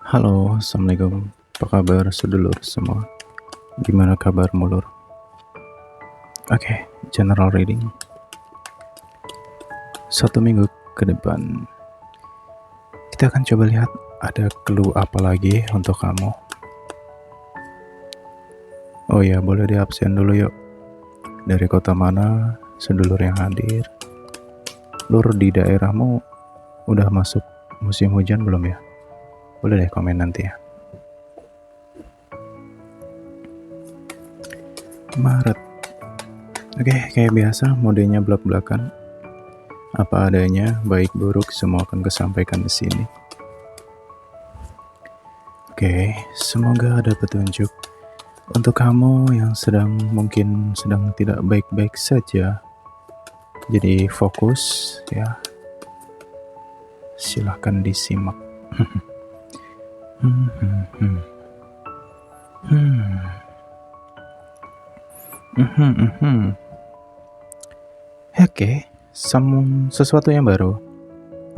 Halo, Assalamualaikum. Apa kabar sedulur semua? Gimana kabarmu, Lur? Oke, general reading. 1 minggu ke depan, kita akan coba lihat ada clue apa lagi untuk kamu. Oh ya, boleh di absen dulu yuk. Dari kota mana sedulur yang hadir? Lur, di daerahmu udah masuk musim hujan belum ya? Boleh deh komen nanti ya. Maret. Oke, kayak biasa modenya belak-belakan. Apa adanya, baik buruk semua akan kesampaikan di sini. Oke, semoga ada petunjuk untuk kamu yang mungkin sedang tidak baik-baik saja. Jadi fokus ya. Silahkan disimak. Oke, sesuatu yang baru.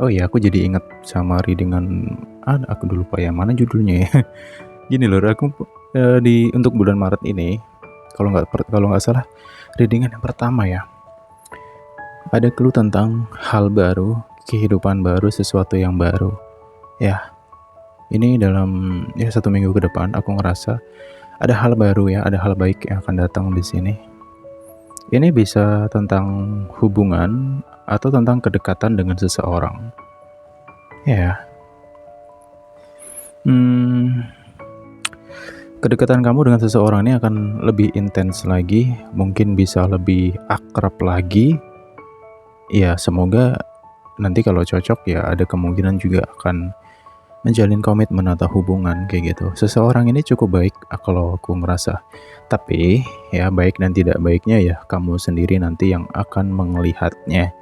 Oh iya, aku jadi ingat sama readingan. Aku dulu lupa yang mana judulnya ya. Gini loh, aku untuk bulan Maret ini, kalau nggak salah, readingan yang pertama ya. Ada clue tentang hal baru, kehidupan baru, sesuatu yang baru. Ya, ini dalam 1 minggu ke depan aku ngerasa ada hal baru ya, ada hal baik yang akan datang di sini. Ini bisa tentang hubungan atau tentang kedekatan dengan seseorang. Ya. Kedekatan kamu dengan seseorang ini akan lebih intens lagi, mungkin bisa lebih akrab lagi. Ya, semoga nanti kalau cocok ya ada kemungkinan juga akan menjalin komitmen atau hubungan kayak gitu. Seseorang ini cukup baik kalau aku ngerasa. Tapi ya baik dan tidak baiknya ya kamu sendiri nanti yang akan melihatnya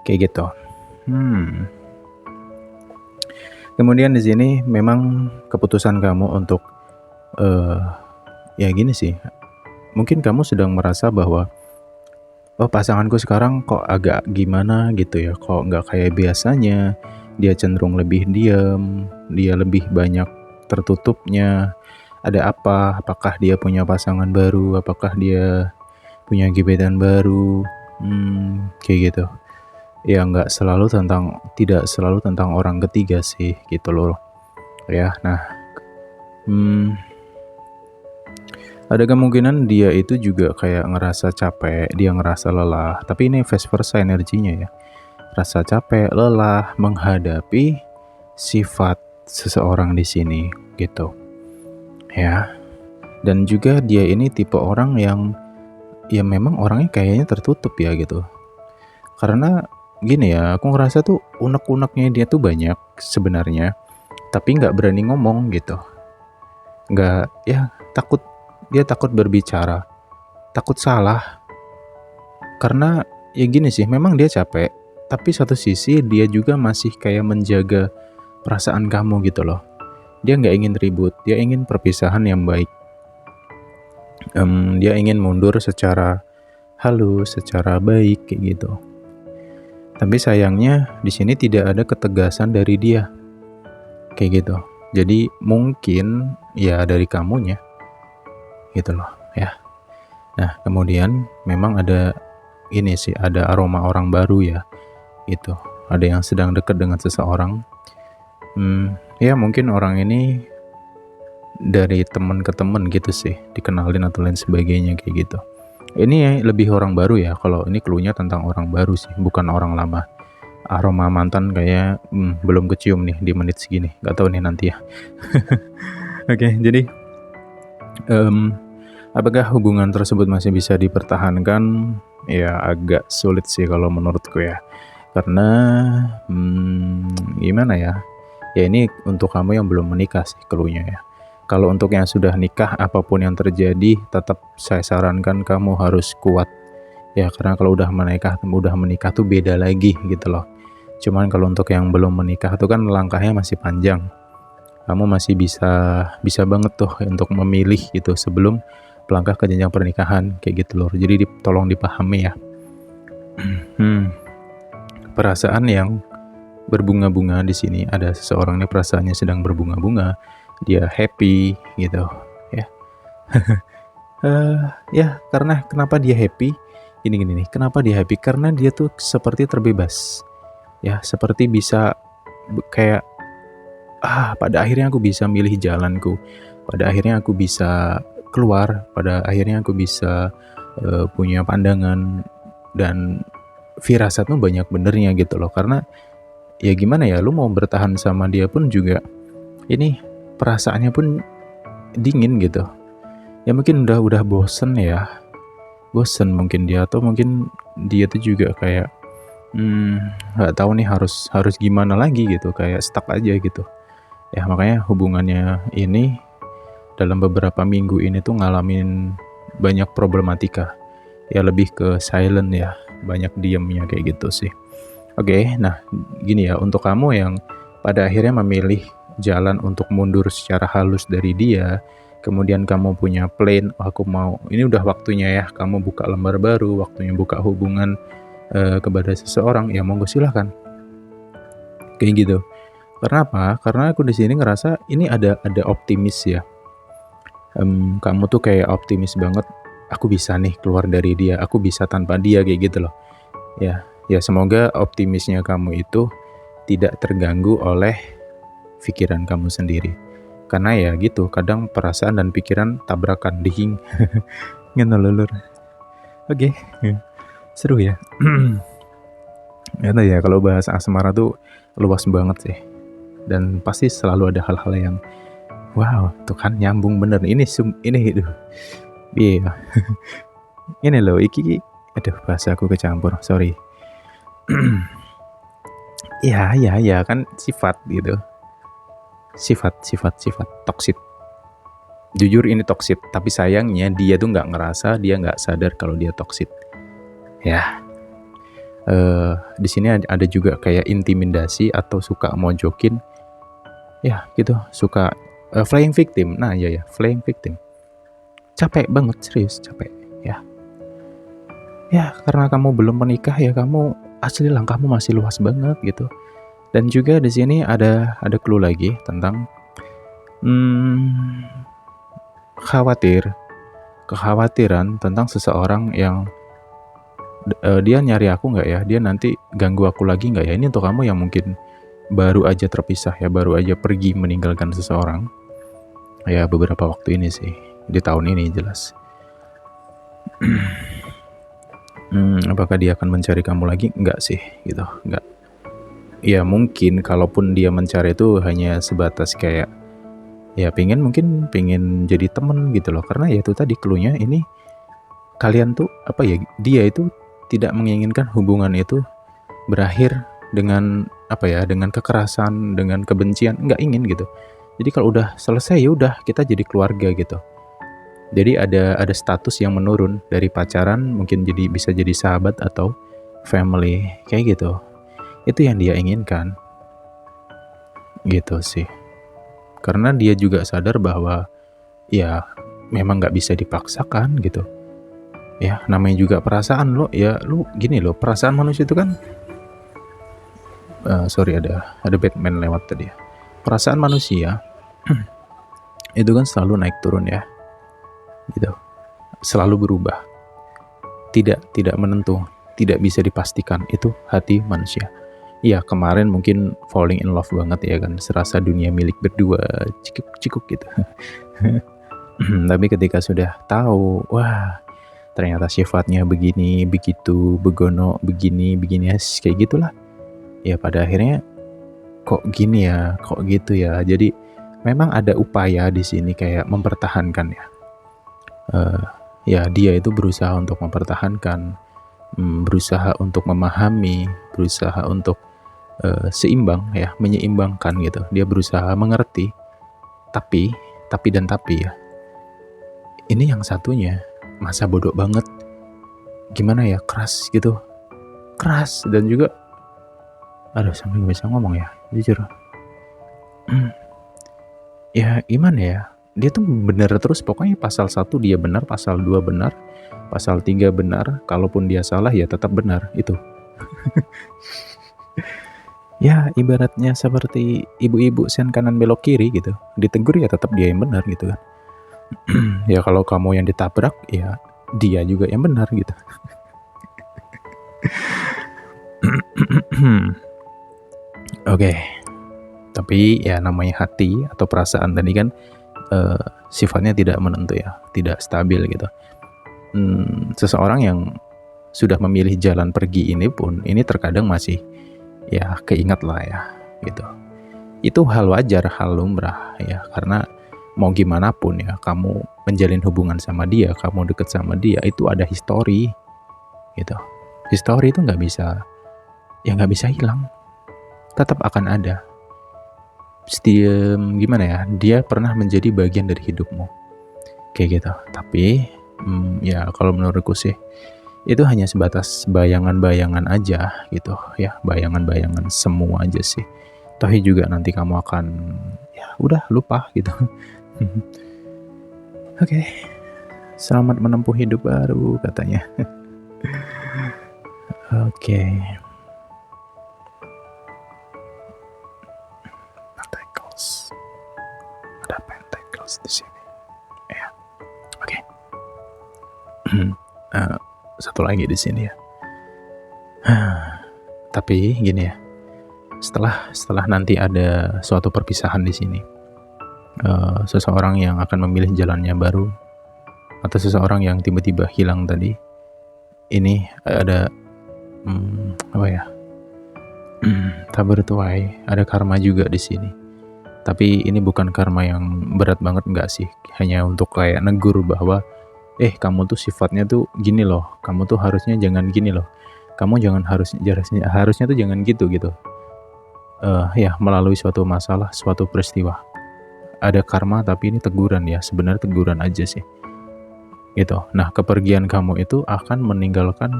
kayak gitu. Kemudian di sini memang keputusan kamu untuk ya gini sih. Mungkin kamu sedang merasa bahwa pasanganku sekarang kok agak gimana gitu ya, kok nggak kayak biasanya. Dia cenderung lebih diam, dia lebih banyak tertutupnya. Ada apa? Apakah dia punya pasangan baru? Apakah dia punya gebetan baru? Kayak gitu. Ya tidak selalu tentang orang ketiga sih gitu loh. Ya, nah. Ada kemungkinan dia itu juga kayak ngerasa capek, dia ngerasa lelah. Tapi ini vice versa energinya ya. Rasa capek, lelah menghadapi sifat seseorang di sini gitu. Ya. Dan juga dia ini tipe orang yang ya memang orangnya kayaknya tertutup ya gitu. Karena gini ya, aku ngerasa tuh unek-uneknya dia tuh banyak sebenarnya, tapi nggak berani ngomong gitu. Dia takut berbicara, takut salah. Karena ya gini sih, memang dia capek, tapi satu sisi dia juga masih kayak menjaga perasaan kamu gitu loh. Dia nggak ingin ribut, dia ingin perpisahan yang baik. Dia ingin mundur secara halus, secara baik kayak gitu. Tapi sayangnya di sini tidak ada ketegasan dari dia, kayak gitu. Jadi mungkin ya dari kamunya, gitu loh ya. Nah kemudian memang ada ini sih, ada aroma orang baru ya, gitu. Ada yang sedang dekat dengan seseorang. Ya mungkin orang ini dari teman ke teman gitu sih, dikenalin atau lain sebagainya kayak gitu. Ini lebih orang baru ya, kalau ini cluenya tentang orang baru sih, bukan orang lama. Aroma mantan kayak belum kecium nih di menit segini, gak tahu nih nanti ya. Oke, jadi apakah hubungan tersebut masih bisa dipertahankan? Ya agak sulit sih kalau menurutku ya, karena gimana ya, ya ini untuk kamu yang belum menikah sih cluenya ya. Kalau untuk yang sudah nikah, apapun yang terjadi tetap saya sarankan kamu harus kuat ya, karena kalau udah menikah tuh beda lagi gitu loh. Cuman kalau untuk yang belum menikah tuh kan langkahnya masih panjang. Kamu masih bisa banget tuh untuk memilih gitu sebelum melangkah ke jenjang pernikahan kayak gitu loh. Jadi tolong dipahami ya. Perasaan yang berbunga-bunga di sini. Ada seseorang nih perasaannya sedang berbunga-bunga, dia happy gitu ya. Ya karena kenapa dia happy? Gini nih, kenapa dia happy? Karena dia tuh seperti terbebas. Ya, seperti bisa kayak pada akhirnya aku bisa milih jalanku. Pada akhirnya aku bisa keluar, pada akhirnya aku bisa punya pandangan dan firasatmu banyak benernya gitu loh. Karena ya gimana ya, lu mau bertahan sama dia pun juga ini perasaannya pun dingin gitu. Ya mungkin udah bosen ya. Bosen mungkin dia, atau mungkin dia tuh juga kayak nggak tahu nih harus gimana lagi gitu, kayak stuck aja gitu. Ya makanya hubungannya ini dalam beberapa minggu ini tuh ngalamin banyak problematika. Ya lebih ke silent ya, banyak diemnya kayak gitu sih. Oke, nah gini ya, untuk kamu yang pada akhirnya memilih jalan untuk mundur secara halus dari dia, kemudian kamu punya plan, aku mau, ini udah waktunya ya, kamu buka lembar baru, waktunya buka hubungan kepada seseorang, ya monggo silahkan. Kayak gitu. Karena apa? Karena aku di sini ngerasa ini ada optimis ya. Kamu tuh kayak optimis banget, aku bisa nih keluar dari dia, aku bisa tanpa dia, kayak gitu loh. Ya semoga optimisnya kamu itu tidak terganggu oleh pikiran kamu sendiri. Karena ya gitu, kadang perasaan dan pikiran tabrakan dihing. Ngenololur. Oke. Seru ya. Ya kalau bahas asmara tuh luas banget sih. Dan pasti selalu ada hal-hal yang wow, tuh kan nyambung bener. Ini iya. Ini loh, iki aduh bahasaku kecampur, sorry. Ya kan sifat gitu. Sifat toksik. Jujur ini toksik, tapi sayangnya dia tuh nggak ngerasa, dia nggak sadar kalau dia toksik. Ya. Di sini ada juga kayak intimidasi atau suka mojokin. Ya, gitu, suka playing victim. Nah, ya, playing victim. Capek banget, serius, capek, ya. Ya, karena kamu belum menikah ya, kamu asli langkahmu masih luas banget gitu. Dan juga di sini ada clue lagi tentang kekhawatiran tentang seseorang yang dia nyari aku nggak ya, dia nanti ganggu aku lagi nggak ya. Ini untuk kamu yang mungkin baru aja terpisah ya, baru aja pergi meninggalkan seseorang ya beberapa waktu ini sih, di tahun ini jelas. Apakah dia akan mencari kamu lagi? Enggak sih gitu, enggak. Ya mungkin kalaupun dia mencari itu hanya sebatas kayak ya pengen jadi temen gitu loh. Karena ya itu tadi cluenya, ini kalian tuh apa ya, dia itu tidak menginginkan hubungan itu berakhir dengan apa ya, dengan kekerasan, dengan kebencian, nggak ingin gitu. Jadi kalau udah selesai ya udah kita jadi keluarga gitu. Jadi ada status yang menurun dari pacaran, mungkin bisa jadi sahabat atau family kayak gitu. Itu yang dia inginkan. Gitu sih. Karena dia juga sadar bahwa ya memang nggak bisa dipaksakan gitu. Ya namanya juga perasaan lo, ya lu gini loh, perasaan manusia itu kan sorry ada Batman lewat tadi ya. Perasaan manusia itu kan selalu naik turun ya, gitu, selalu berubah, tidak menentu, tidak bisa dipastikan. Itu hati manusia. Iya, kemarin mungkin falling in love banget ya kan, serasa dunia milik berdua, cikuk gitu. Tapi ketika sudah tahu, wah ternyata sifatnya begini, begitu, begono, begini, kayak gitulah. Ya pada akhirnya kok gini ya, kok gitu ya. Jadi memang ada upaya di sini kayak mempertahankan ya. Ya dia itu berusaha untuk mempertahankan, berusaha untuk memahami, berusaha untuk seimbang ya, menyeimbangkan gitu. Dia berusaha mengerti, tapi ya. Ini yang satunya masa bodoh banget. Gimana ya, keras gitu. Keras dan juga aduh sampai gak bisa ngomong ya, jujur. Ya gimana ya, dia tuh bener terus, pokoknya pasal 1 dia benar, pasal 2 benar, pasal 3 benar, kalaupun dia salah ya tetap benar, itu. Ya ibaratnya seperti ibu-ibu sen kanan belok kiri gitu, ditegur ya tetap dia yang benar gitu kan. Ya kalau kamu yang ditabrak ya dia juga yang benar gitu. Oke, tapi ya namanya hati atau perasaan tadi kan sifatnya tidak menentu ya, tidak stabil gitu. Seseorang yang sudah memilih jalan pergi ini pun, ini terkadang masih ya keingat lah ya gitu. Itu hal wajar, hal lumrah ya, karena mau gimana pun ya, kamu menjalin hubungan sama dia, kamu deket sama dia, itu ada histori gitu. Histori itu nggak bisa, ya nggak bisa hilang, tetap akan ada. Gimana ya, dia pernah menjadi bagian dari hidupmu kayak gitu. Tapi ya kalau menurutku sih itu hanya sebatas bayangan-bayangan aja gitu ya, bayangan-bayangan semua aja sih. Toh juga nanti kamu akan ya udah lupa gitu. Oke, selamat menempuh hidup baru katanya. Oke. Pentacles. Ada pentacles di sini. Ya. Oke. Satu lagi di sini ya. Tapi gini ya. Setelah nanti ada suatu perpisahan di sini. Seseorang yang akan memilih jalannya baru atau seseorang yang tiba-tiba hilang tadi, ini ada apa ya, tak bertuai, ada karma juga di sini. Tapi ini bukan karma yang berat banget, enggak sih, hanya untuk kayak negur bahwa kamu tuh sifatnya tuh gini loh, kamu tuh harusnya jangan gini loh, kamu jangan harusnya tuh jangan gitu. Ya melalui suatu masalah, suatu peristiwa ada karma, tapi ini teguran ya, sebenarnya teguran aja sih gitu. Nah kepergian kamu itu akan meninggalkan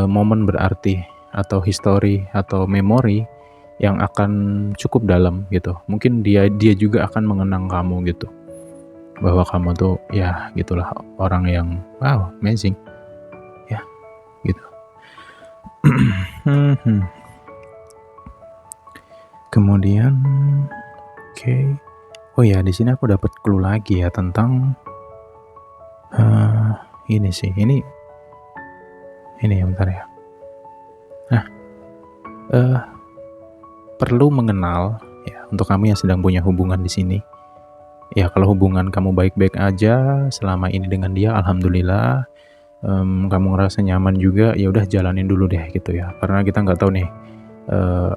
momen berarti atau histori atau memori yang akan cukup dalam gitu. Mungkin dia juga akan mengenang kamu gitu, bahwa kamu tuh ya gitulah orang yang wow amazing ya gitu. Kemudian oke. Oh ya, di sini aku dapat clue lagi ya tentang ini sih. Ini bentar ya. Nah, perlu mengenal ya untuk kamu yang sedang punya hubungan di sini. Ya kalau hubungan kamu baik-baik aja selama ini dengan dia, alhamdulillah. Kamu ngerasa nyaman juga, ya udah jalanin dulu deh gitu ya. Karena kita nggak tahu nih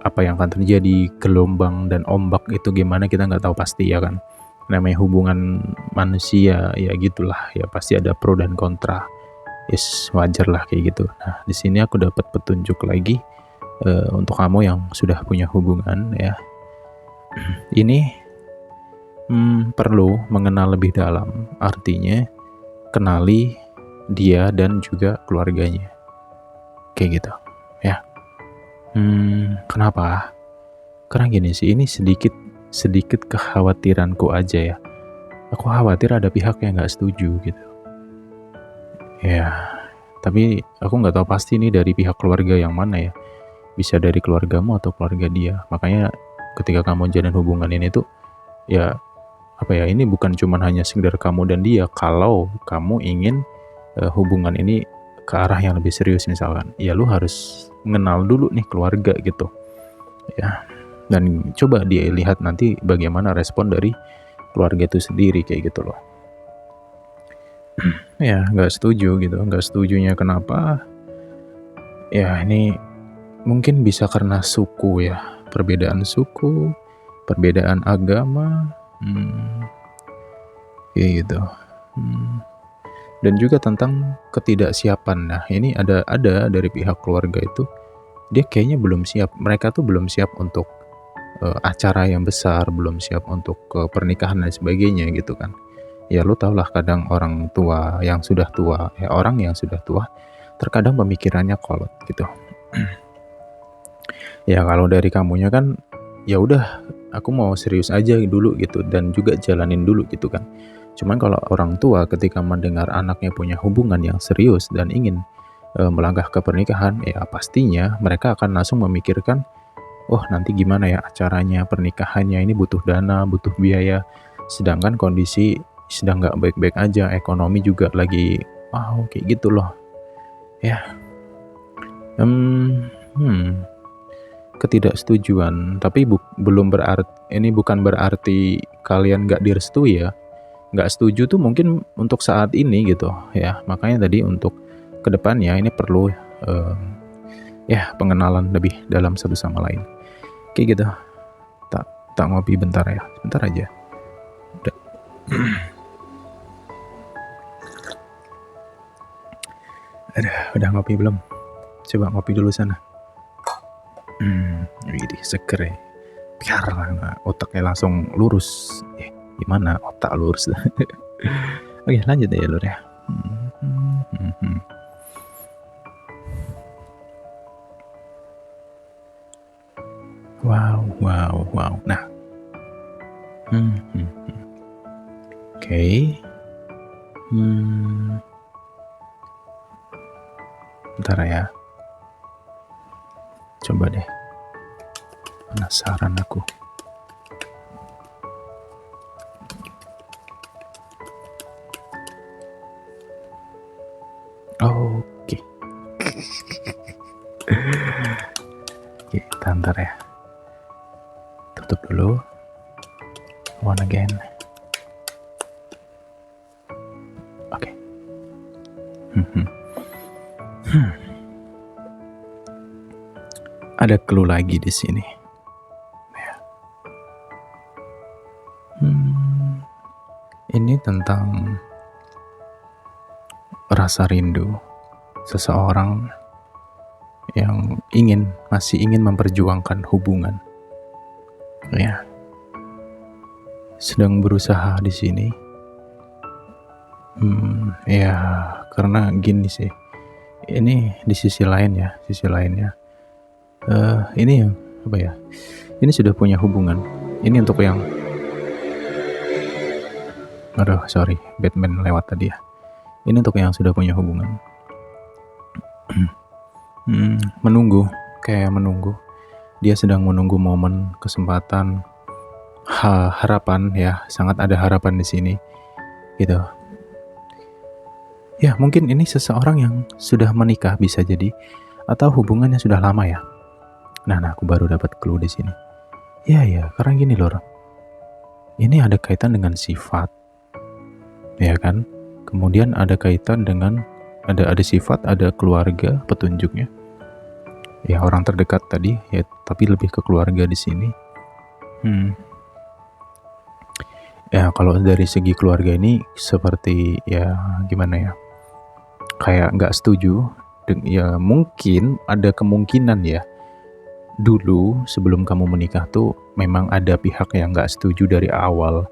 apa yang akan terjadi, gelombang dan ombak itu gimana, kita nggak tahu pasti ya kan. Namanya hubungan manusia ya gitulah ya, pasti ada pro dan kontra. Yes, wajar lah kayak gitu. Nah di sini aku dapat petunjuk lagi untuk kamu yang sudah punya hubungan ya. Ini perlu mengenal lebih dalam, artinya kenali dia dan juga keluarganya kayak gitu ya. Kenapa? Karena gini sih, ini sedikit kekhawatiranku aja ya. Aku khawatir ada pihak yang nggak setuju gitu ya, tapi aku nggak tahu pasti ini dari pihak keluarga yang mana ya, bisa dari keluargamu atau keluarga dia. Makanya ketika kamu jalin hubungan ini tuh ya apa ya, ini bukan cuma hanya sekedar kamu dan dia. Kalau kamu ingin hubungan ini ke arah yang lebih serius misalkan, ya lu harus mengenal dulu nih keluarga gitu ya. Dan coba dia lihat nanti bagaimana respon dari keluarga itu sendiri kayak gitu loh. Ya nggak setuju gitu, nggak setujunya kenapa ya, ini mungkin bisa karena suku ya, perbedaan suku, perbedaan agama, kayak gitu. Dan juga tentang ketidaksiapan. Nah ini ada dari pihak keluarga itu, dia kayaknya belum siap, mereka tuh belum siap untuk acara yang besar, belum siap untuk pernikahan dan sebagainya gitu kan. Ya lu tau lah, kadang orang tua yang sudah tua, orang yang sudah tua terkadang pemikirannya kolot gitu. Ya kalau dari kamunya kan ya udah, aku mau serius aja dulu gitu, dan juga jalanin dulu gitu kan. Cuman kalau orang tua ketika mendengar anaknya punya hubungan yang serius dan ingin melangkah ke pernikahan, ya pastinya mereka akan langsung memikirkan oh nanti gimana ya acaranya, pernikahannya, ini butuh dana, butuh biaya. Sedangkan kondisi sedang nggak baik-baik aja, ekonomi juga lagi wow kayak gitu loh. Ya, ketidaksetujuan, tapi belum berarti ini bukan berarti kalian nggak direstui ya. Nggak setuju tuh mungkin untuk saat ini gitu ya. Makanya tadi untuk kedepannya ini perlu ya pengenalan lebih dalam satu sama lain. Kayak gitu. Tak ngopi bentar ya, bentar aja. Udah ngopi belum? Coba ngopi dulu sana. Widih, seger ya. Biar otaknya langsung lurus. Gimana otak lurus? Oke, lanjut ya lur ya. Wow. Nah, oke. Bentar ya. Coba deh. Penasaran aku. Oke. Kita ntar ya. Tutup dulu. One again. Oke. Ada clue lagi di sini. Ini tentang rasa rindu seseorang yang masih ingin memperjuangkan hubungan. Ya. Sedang berusaha di sini. Ya, karena gini sih. Ini di sisi lainnya. Ini apa ya? Ini sudah punya hubungan. Ini untuk yang aduh, sorry, Batman lewat tadi ya. Ini untuk yang sudah punya hubungan. Menunggu. Dia sedang menunggu momen, kesempatan, harapan ya, sangat ada harapan di sini. Gitu. Ya, mungkin ini seseorang yang sudah menikah bisa jadi, atau hubungannya sudah lama ya. Nah, aku baru dapat clue di sini. Ya, karena gini loh. Ini ada kaitan dengan sifat. Ya kan? Kemudian ada kaitan dengan ada sifat, ada keluarga, petunjuknya. Ya, orang terdekat tadi ya, tapi lebih ke keluarga di sini. Ya, kalau dari segi keluarga ini seperti ya gimana ya? Kayak nggak setuju. Ya mungkin ada kemungkinan ya. Dulu sebelum kamu menikah tuh memang ada pihak yang nggak setuju dari awal.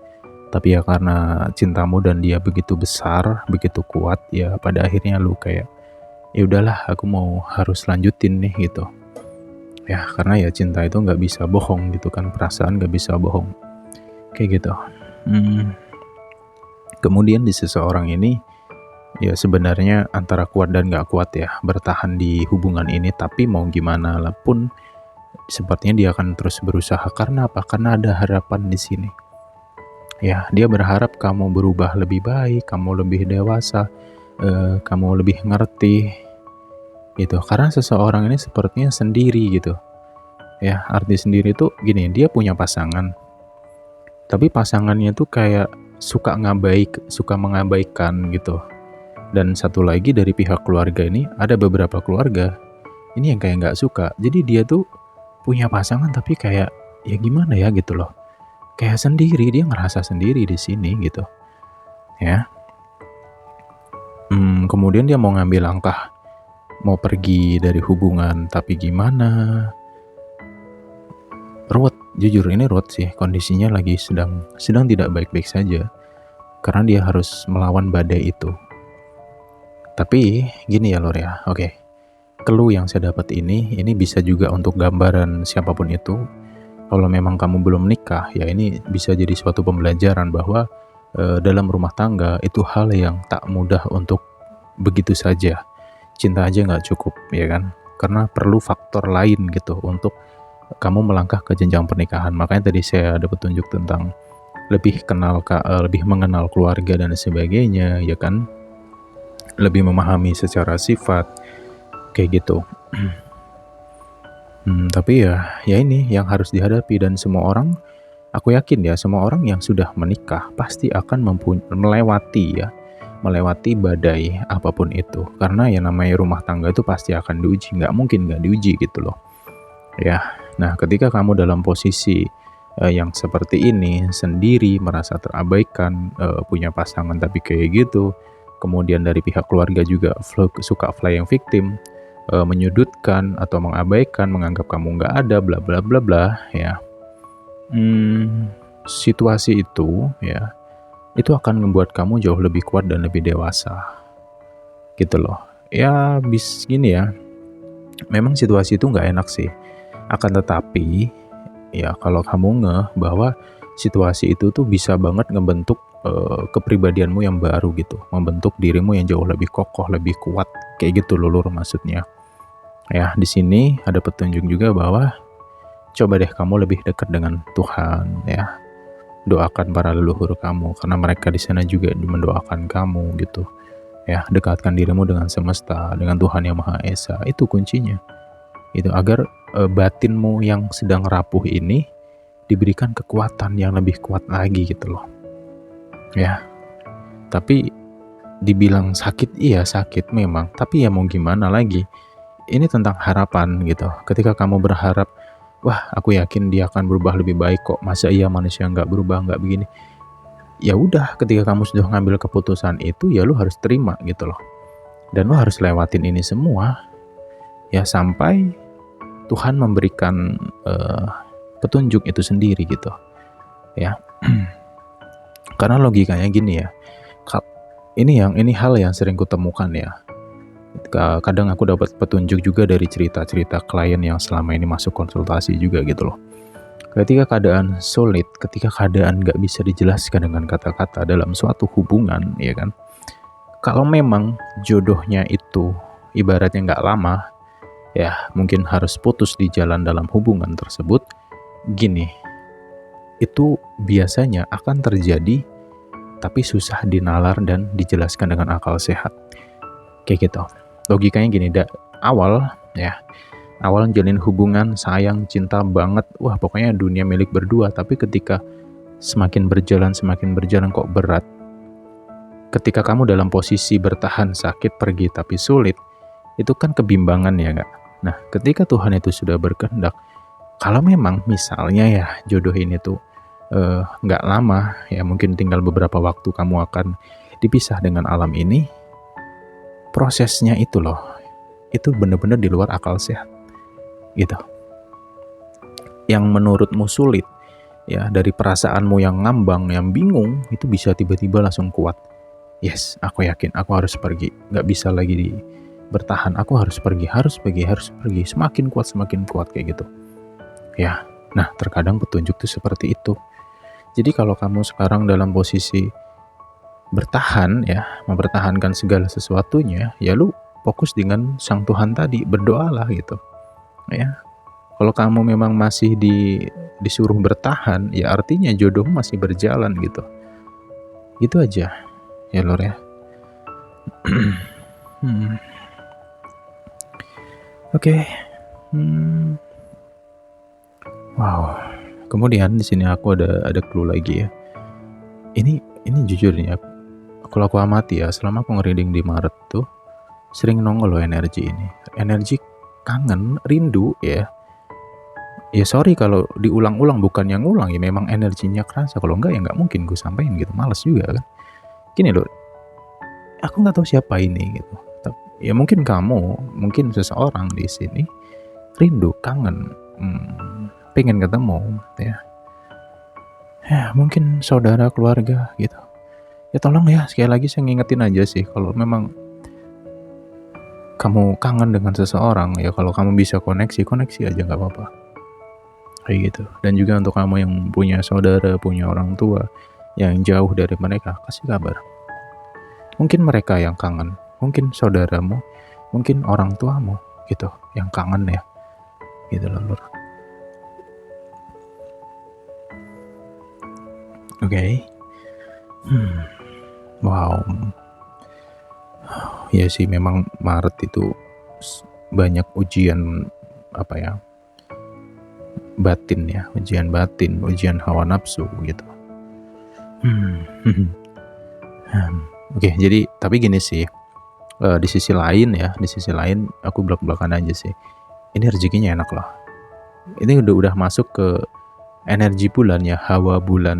Tapi ya karena cintamu dan dia begitu besar, begitu kuat, ya pada akhirnya lu kayak ya udahlah, aku harus lanjutin nih gitu. Ya karena ya cinta itu nggak bisa bohong gitu kan, perasaan nggak bisa bohong. Kayak gitu. Kemudian di seseorang ini ya sebenarnya antara kuat dan nggak kuat ya bertahan di hubungan ini, tapi mau gimana lah pun sepertinya dia akan terus berusaha. Karena apa? Karena ada harapan di sini. Ya, dia berharap kamu berubah lebih baik, kamu lebih dewasa, kamu lebih ngerti, gitu. Karena seseorang ini sepertinya sendiri gitu. Ya, arti sendiri tuh gini, dia punya pasangan, tapi pasangannya tuh kayak suka mengabaikan gitu. Dan satu lagi dari pihak keluarga ini, ada beberapa keluarga ini yang kayak nggak suka. Jadi dia tuh punya pasangan tapi kayak ya gimana ya gitu loh. Kayak sendiri, dia ngerasa sendiri di sini gitu. Ya. Kemudian dia mau ngambil langkah, mau pergi dari hubungan, tapi gimana? Ruwet, jujur ini ruwet sih. Kondisinya lagi sedang tidak baik-baik saja. Karena dia harus melawan badai itu. Tapi gini ya Lor ya, oke. Clue yang saya dapat ini bisa juga untuk gambaran siapapun itu. Kalau memang kamu belum nikah, ya ini bisa jadi suatu pembelajaran bahwa dalam rumah tangga itu hal yang tak mudah untuk begitu saja. Cinta aja nggak cukup, ya kan? Karena perlu faktor lain gitu untuk kamu melangkah ke jenjang pernikahan. Makanya tadi saya ada petunjuk tentang lebih mengenal keluarga dan sebagainya, ya kan? Lebih memahami secara sifat kayak gitu. Tapi ya ini yang harus dihadapi, dan semua orang, aku yakin ya, semua orang yang sudah menikah pasti akan melewati badai apapun itu. Karena yang namanya rumah tangga itu pasti akan diuji, nggak mungkin nggak diuji gitu loh. Ya, nah ketika kamu dalam posisi yang seperti ini, sendiri, merasa terabaikan, punya pasangan tapi kayak gitu, kemudian dari pihak keluarga juga suka playing victim, menyudutkan atau mengabaikan, menganggap kamu nggak ada, bla bla bla bla, ya. Situasi itu, ya, itu akan membuat kamu jauh lebih kuat dan lebih dewasa, gitu loh. Ya, gini ya, memang situasi itu nggak enak sih. Akan tetapi, ya kalau kamu ngeh bahwa situasi itu tuh bisa banget ngebentuk kepribadianmu yang baru gitu, membentuk dirimu yang jauh lebih kokoh, lebih kuat, kayak gitu Lur maksudnya. Ya, di sini ada petunjuk juga bahwa coba deh kamu lebih dekat dengan Tuhan, ya. Doakan para leluhur kamu karena mereka di sana juga mendoakan kamu gitu. Ya, dekatkan dirimu dengan semesta, dengan Tuhan Yang Maha Esa. Itu kuncinya. Itu agar batinmu yang sedang rapuh ini diberikan kekuatan yang lebih kuat lagi gitu loh. Ya. Tapi dibilang sakit, iya sakit memang, tapi ya mau gimana lagi. Ini tentang harapan gitu. Ketika kamu berharap, wah aku yakin dia akan berubah lebih baik kok, masa iya manusia nggak berubah, nggak begini. Ya udah, ketika kamu sudah ngambil keputusan itu, ya lu harus terima gitu loh. Dan lu harus lewatin ini semua, ya sampai Tuhan memberikan petunjuk itu sendiri gitu, ya. Karena logikanya gini ya, ini hal yang sering kutemukan ya. Kadang aku dapat petunjuk juga dari cerita-cerita klien yang selama ini masuk konsultasi juga gitu loh. Ketika keadaan sulit, ketika keadaan gak bisa dijelaskan dengan kata-kata dalam suatu hubungan, ya kan? Kalau memang jodohnya itu ibaratnya gak lama, ya mungkin harus putus di jalan dalam hubungan tersebut. Gini, itu biasanya akan terjadi, tapi susah dinalar dan dijelaskan dengan akal sehat. Kayak gitu. Logikanya gini, awal jalin hubungan, sayang, cinta banget, wah pokoknya dunia milik berdua. Tapi ketika semakin berjalan kok berat, ketika kamu dalam posisi bertahan, sakit, pergi tapi sulit, itu kan kebimbangan ya gak? Nah ketika Tuhan itu sudah berkehendak, kalau memang misalnya ya jodoh ini tuh gak lama, ya mungkin tinggal beberapa waktu kamu akan dipisah dengan alam ini, prosesnya itu loh, itu benar-benar di luar akal sehat gitu. Yang menurutmu sulit, ya dari perasaanmu yang ngambang, yang bingung, itu bisa tiba-tiba langsung kuat. Yes, aku yakin aku harus pergi, gak bisa lagi bertahan, aku harus pergi, semakin kuat kayak gitu ya. Nah terkadang petunjuk tuh seperti itu. Jadi kalau kamu sekarang dalam posisi bertahan ya, mempertahankan segala sesuatunya, ya lu fokus dengan Sang Tuhan tadi, berdoalah gitu ya. Kalau kamu memang masih disuruh bertahan, ya artinya jodohmu masih berjalan gitu. Gitu aja ya Lor ya. Oke. Wow. Kemudian di sini aku ada clue lagi ya. Ini jujur nih, kalau aku amati ya, selama aku ngereading di Maret tuh sering nongol loh energi ini. Energi kangen, rindu ya. Ya sorry kalau diulang-ulang, bukan yang ngulang ya, memang energinya kerasa. Kalau enggak ya nggak mungkin gue sampein gitu, males juga kan. Gini loh, aku nggak tahu siapa ini gitu. Ya mungkin kamu, mungkin seseorang di sini rindu, kangen, pengen ketemu ya. Ya mungkin saudara, keluarga gitu. Ya tolong ya, sekali lagi saya ngingetin aja sih, kalau memang kamu kangen dengan seseorang, ya kalau kamu bisa koneksi aja, gak apa-apa kayak gitu. Dan juga untuk kamu yang punya saudara, punya orang tua yang jauh dari mereka, kasih kabar. Mungkin mereka yang kangen, mungkin saudaramu, mungkin orang tuamu gitu yang kangen ya, gitu loh Lur. Oke. Wow. Ya sih, memang Maret itu banyak ujian, apa ya, batin ya, ujian hawa nafsu gitu. Oke, jadi tapi gini sih, di sisi lain aku blak-blakan aja sih. Ini rezekinya enak loh. Ini udah masuk ke energi bulan ya, hawa bulan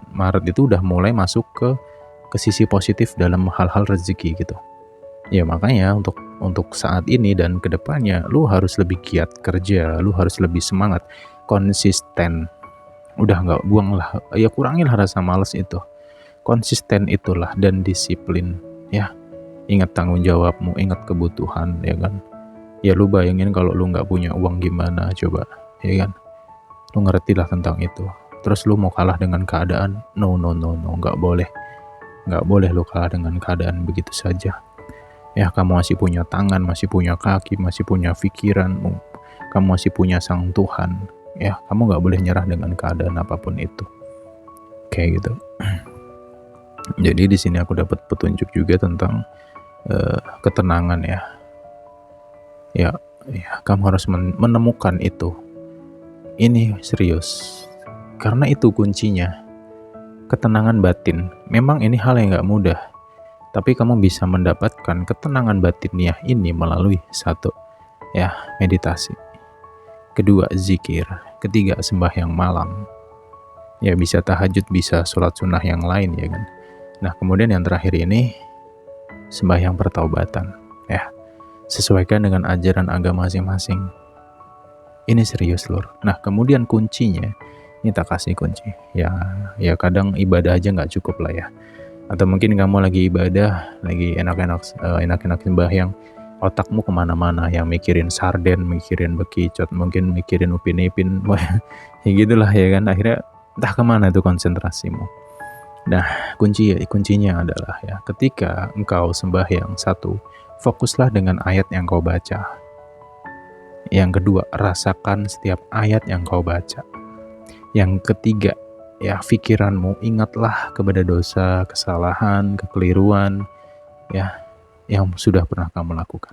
Maret itu udah mulai masuk ke sisi positif dalam hal-hal rezeki gitu. Ya makanya untuk saat ini dan kedepannya lu harus lebih giat kerja, lu harus lebih semangat, konsisten. Udah nggak buanglah, ya kurangilah rasa malas itu. Konsisten itulah dan disiplin ya. Ingat tanggung jawabmu, ingat kebutuhan ya kan. Ya lu bayangin kalau lu nggak punya uang gimana coba, ya kan. Lu ngerti lah tentang itu. Terus lu mau kalah dengan keadaan? No, nggak boleh. Nggak boleh lu kalah dengan keadaan begitu saja. Ya, kamu masih punya tangan, masih punya kaki, masih punya pikiran, kamu masih punya sang Tuhan. Ya, kamu nggak boleh nyerah dengan keadaan apapun itu. Kayak gitu. Jadi di sini aku dapat petunjuk juga tentang ketenangan ya. Ya, kamu harus menemukan itu. Ini serius. Karena itu kuncinya. Ketenangan batin. Memang ini hal yang nggak mudah. Tapi kamu bisa mendapatkan ketenangan batinnya ini melalui satu, ya, meditasi. Kedua, zikir. Ketiga, sembahyang malam. Ya, bisa tahajud, bisa sholat sunnah yang lain ya kan. Nah, kemudian yang terakhir ini, sembahyang pertaubatan. Ya, sesuaikan dengan ajaran agama masing-masing. Ini serius lur. Nah, kemudian kuncinya, ini tak kasih kunci. Ya kadang ibadah aja nggak cukup lah ya. Atau mungkin kamu lagi ibadah, lagi enak-enak sembahyang, otakmu kemana-mana, yang mikirin sarden, mikirin bekicot, mungkin mikirin Upin Ipin, ya gitulah ya kan. Akhirnya entah kemana itu konsentrasimu. Nah, kuncinya adalah ya, ketika engkau sembahyang, satu, fokuslah dengan ayat yang kau baca. Yang kedua, rasakan setiap ayat yang kau baca. Yang ketiga, ya pikiranmu ingatlah kepada dosa, kesalahan, kekeliruan ya yang sudah pernah kamu lakukan.